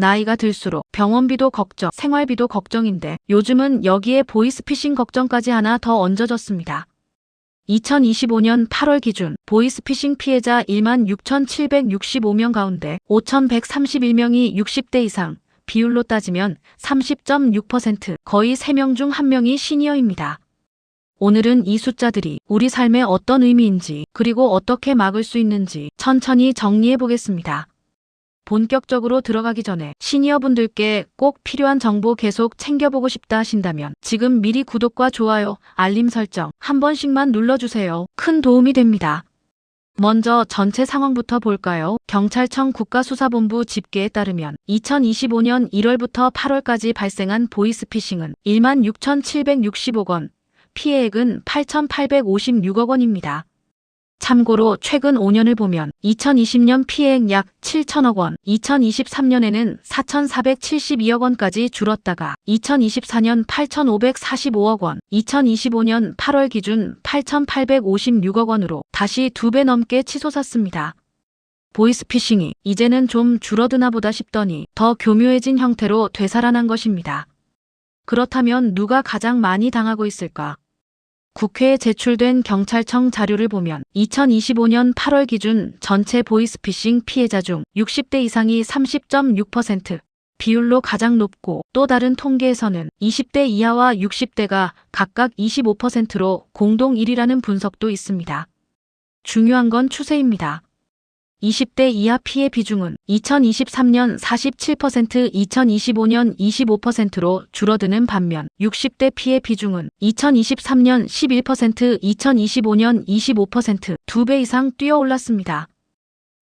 나이가 들수록 병원비도 걱정, 생활비도 걱정인데 요즘은 여기에 보이스피싱 걱정까지 하나 더 얹어졌습니다. 2025년 8월 기준 보이스피싱 피해자 16,765명 가운데 5,131명이 60대 이상, 비율로 따지면 30.6%, 거의 3명 중 1명이 시니어입니다. 오늘은 이 숫자들이 우리 삶에 어떤 의미인지, 그리고 어떻게 막을 수 있는지 천천히 정리해 보겠습니다. 본격적으로 들어가기 전에 시니어분들께 꼭 필요한 정보 계속 챙겨보고 싶다 하신다면 지금 미리 구독과 좋아요, 알림 설정 한 번씩만 눌러주세요. 큰 도움이 됩니다. 먼저 전체 상황부터 볼까요? 경찰청 국가수사본부 집계에 따르면 2025년 1월부터 8월까지 발생한 보이스피싱은 16,765건, 건, 피해액은 8,856억 원입니다. 참고로 최근 5년을 보면 2020년 피해액 약 7천억 원, 2023년에는 4,472억 원까지 줄었다가 2024년 8,545억 원, 2025년 8월 기준 8,856억 원으로 다시 2배 넘게 치솟았습니다. 보이스피싱이 이제는 좀 줄어드나 보다 싶더니 더 교묘해진 형태로 되살아난 것입니다. 그렇다면 누가 가장 많이 당하고 있을까? 국회에 제출된 경찰청 자료를 보면 2025년 8월 기준 전체 보이스피싱 피해자 중 60대 이상이 30.6%, 비율로 가장 높고 또 다른 통계에서는 20대 이하와 60대가 각각 25%로 공동 1위라는 분석도 있습니다. 중요한 건 추세입니다. 20대 이하 피해 비중은 2023년 47%, 2025년 25%로 줄어드는 반면 60대 피해 비중은 2023년 11%, 2025년 25%, 2배 이상 뛰어올랐습니다.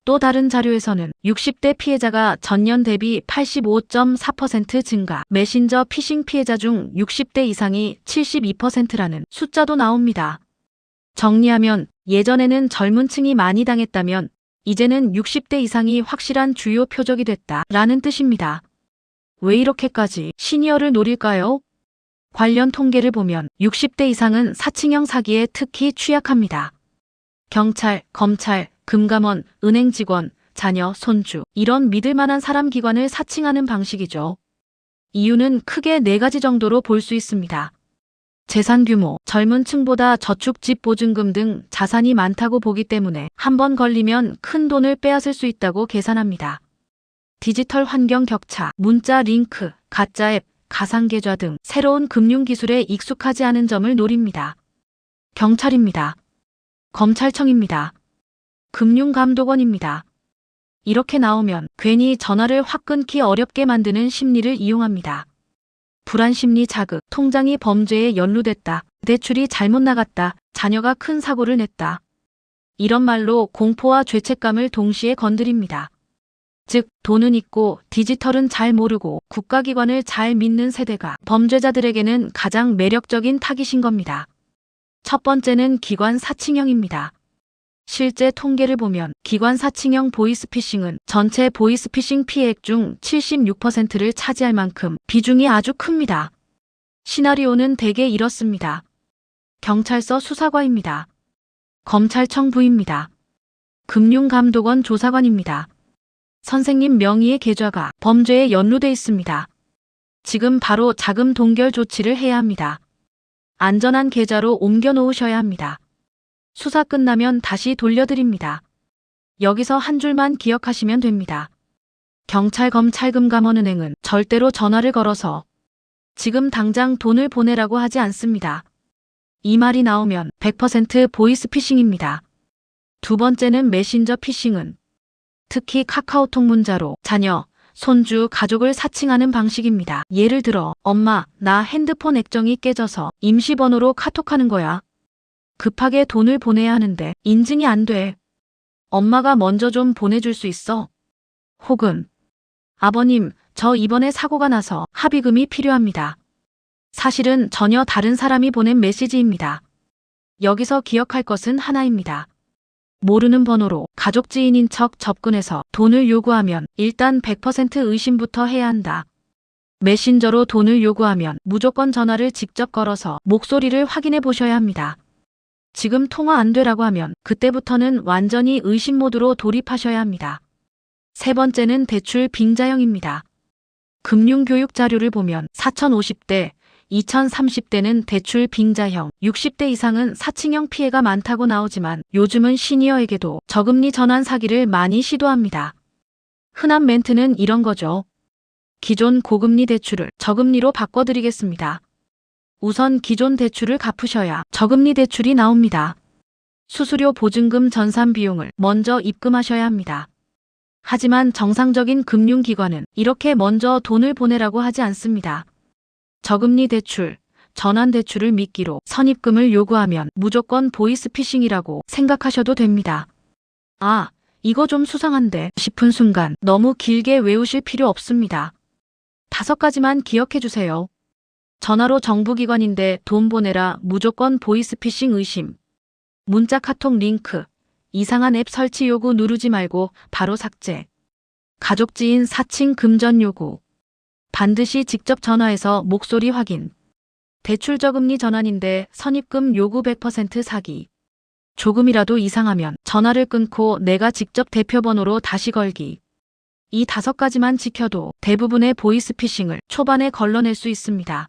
또 다른 자료에서는 60대 피해자가 전년 대비 85.4% 증가, 메신저 피싱 피해자 중 60대 이상이 72%라는 숫자도 나옵니다. 정리하면 예전에는 젊은 층이 많이 당했다면 이제는 60대 이상이 확실한 주요 표적이 됐다라는 뜻입니다. 왜 이렇게까지 시니어를 노릴까요? 관련 통계를 보면 60대 이상은 사칭형 사기에 특히 취약합니다. 경찰, 검찰, 금감원, 은행 직원, 자녀, 손주, 이런 믿을만한 사람 기관을 사칭하는 방식이죠. 이유는 크게 4가지 정도로 볼 수 있습니다. 재산 규모, 젊은 층보다 저축 집 보증금 등 자산이 많다고 보기 때문에 한 번 걸리면 큰 돈을 빼앗을 수 있다고 계산합니다. 디지털 환경 격차, 문자 링크, 가짜 앱, 가상계좌 등 새로운 금융기술에 익숙하지 않은 점을 노립니다. 경찰입니다. 검찰청입니다. 금융감독원입니다. 이렇게 나오면 괜히 전화를 확 끊기 어렵게 만드는 심리를 이용합니다. 불안심리 자극, 통장이 범죄에 연루됐다, 대출이 잘못 나갔다, 자녀가 큰 사고를 냈다. 이런 말로 공포와 죄책감을 동시에 건드립니다. 즉, 돈은 있고 디지털은 잘 모르고 국가기관을 잘 믿는 세대가 범죄자들에게는 가장 매력적인 타깃인 겁니다. 첫 번째는 기관 사칭형입니다. 실제 통계를 보면 기관 사칭형 보이스피싱은 전체 보이스피싱 피해액 중 76%를 차지할 만큼 비중이 아주 큽니다. 시나리오는 대개 이렇습니다. 경찰서 수사과입니다. 검찰청 부입니다. 금융감독원 조사관입니다. 선생님 명의의 계좌가 범죄에 연루돼 있습니다. 지금 바로 자금 동결 조치를 해야 합니다. 안전한 계좌로 옮겨 놓으셔야 합니다. 수사 끝나면 다시 돌려드립니다. 여기서 한 줄만 기억하시면 됩니다. 경찰, 검찰, 금감원, 은행은 절대로 전화를 걸어서 지금 당장 돈을 보내라고 하지 않습니다. 이 말이 나오면 100% 보이스피싱입니다. 두 번째는 메신저 피싱은 특히 카카오톡 문자로 자녀, 손주, 가족을 사칭하는 방식입니다. 예를 들어 엄마, 나 핸드폰 액정이 깨져서 임시번호로 카톡하는 거야. 급하게 돈을 보내야 하는데 인증이 안 돼. 엄마가 먼저 좀 보내줄 수 있어? 혹은 아버님, 저 이번에 사고가 나서 합의금이 필요합니다. 사실은 전혀 다른 사람이 보낸 메시지입니다. 여기서 기억할 것은 하나입니다. 모르는 번호로 가족 지인인 척 접근해서 돈을 요구하면 일단 100% 의심부터 해야 한다. 메신저로 돈을 요구하면 무조건 전화를 직접 걸어서 목소리를 확인해 보셔야 합니다. 지금 통화 안 되라고 하면 그때부터는 완전히 의심 모드로 돌입하셔야 합니다. 세 번째는 대출 빙자형입니다. 금융교육 자료를 보면 4050대, 2030대는 대출 빙자형, 60대 이상은 사칭형 피해가 많다고 나오지만 요즘은 시니어에게도 저금리 전환 사기를 많이 시도합니다. 흔한 멘트는 이런 거죠. 기존 고금리 대출을 저금리로 바꿔드리겠습니다. 우선 기존 대출을 갚으셔야 저금리 대출이 나옵니다. 수수료 보증금 전산 비용을 먼저 입금하셔야 합니다. 하지만 정상적인 금융기관은 이렇게 먼저 돈을 보내라고 하지 않습니다. 저금리 대출, 전환 대출을 미끼로 선입금을 요구하면 무조건 보이스피싱이라고 생각하셔도 됩니다. 아, 이거 좀 수상한데 싶은 순간 너무 길게 외우실 필요 없습니다. 5가지만 기억해 주세요. 전화로 정부기관인데 돈 보내라 무조건 보이스피싱 의심. 문자 카톡 링크, 이상한 앱 설치 요구 누르지 말고 바로 삭제. 가족 지인 사칭 금전 요구. 반드시 직접 전화해서 목소리 확인. 대출 저금리 전환인데 선입금 요구 100% 사기. 조금이라도 이상하면 전화를 끊고 내가 직접 대표번호로 다시 걸기. 이 5가지만 지켜도 대부분의 보이스피싱을 초반에 걸러낼 수 있습니다.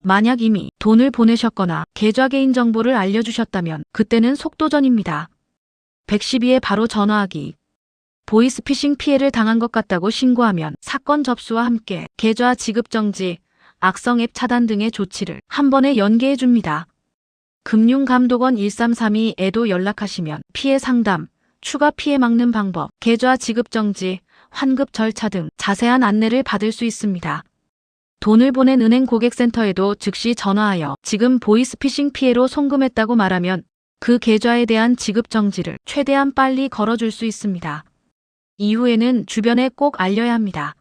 만약 이미 돈을 보내셨거나 계좌 개인정보를 알려주셨다면 그때는 속도전입니다. 112에 바로 전화하기. 보이스피싱 피해를 당한 것 같다고 신고하면 사건 접수와 함께 계좌 지급 정지, 악성 앱 차단 등의 조치를 한 번에 연계해 줍니다. 금융감독원 1332에도 연락하시면 피해 상담, 추가 피해 막는 방법, 계좌 지급 정지, 환급 절차 등 자세한 안내를 받을 수 있습니다. 돈을 보낸 은행 고객센터에도 즉시 전화하여 지금 보이스피싱 피해로 송금했다고 말하면 그 계좌에 대한 지급 정지를 최대한 빨리 걸어줄 수 있습니다. 이후에는 주변에 꼭 알려야 합니다.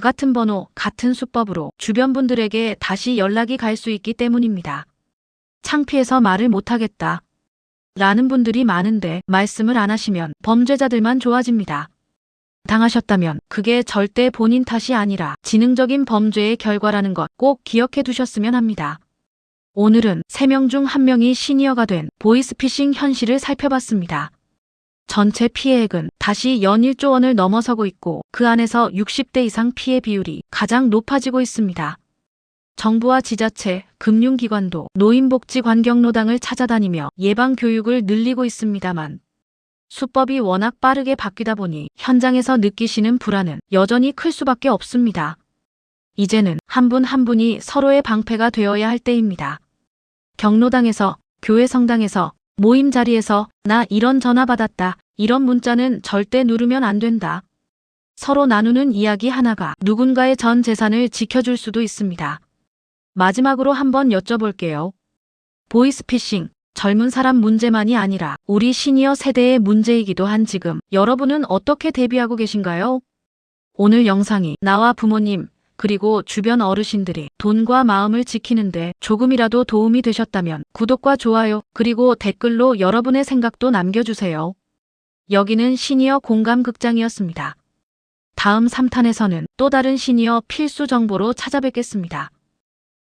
같은 번호, 같은 수법으로 주변 분들에게 다시 연락이 갈 수 있기 때문입니다. 창피해서 말을 못하겠다 라는 분들이 많은데 말씀을 안 하시면 범죄자들만 좋아집니다. 당하셨다면 그게 절대 본인 탓이 아니라 지능적인 범죄의 결과라는 것 꼭 기억해 두셨으면 합니다. 오늘은 3명 중 1명이 시니어가 된 보이스피싱 현실을 살펴봤습니다. 전체 피해액은 다시 연 1조 원을 넘어서고 있고 그 안에서 60대 이상 피해 비율이 가장 높아지고 있습니다. 정부와 지자체, 금융기관도 노인복지관경로당을 찾아다니며 예방교육을 늘리고 있습니다만 수법이 워낙 빠르게 바뀌다 보니 현장에서 느끼시는 불안은 여전히 클 수밖에 없습니다. 이제는 한 분 한 분이 서로의 방패가 되어야 할 때입니다. 경로당에서, 교회 성당에서, 모임 자리에서 나 이런 전화 받았다. 이런 문자는 절대 누르면 안 된다. 서로 나누는 이야기 하나가 누군가의 전 재산을 지켜줄 수도 있습니다. 마지막으로 한번 여쭤볼게요. 보이스피싱, 젊은 사람 문제만이 아니라 우리 시니어 세대의 문제이기도 한 지금 여러분은 어떻게 대비하고 계신가요? 오늘 영상이 나와 부모님 그리고 주변 어르신들이 돈과 마음을 지키는데 조금이라도 도움이 되셨다면 구독과 좋아요 그리고 댓글로 여러분의 생각도 남겨주세요. 여기는 시니어 공감극장이었습니다. 다음 3탄에서는 또 다른 시니어 필수 정보로 찾아뵙겠습니다.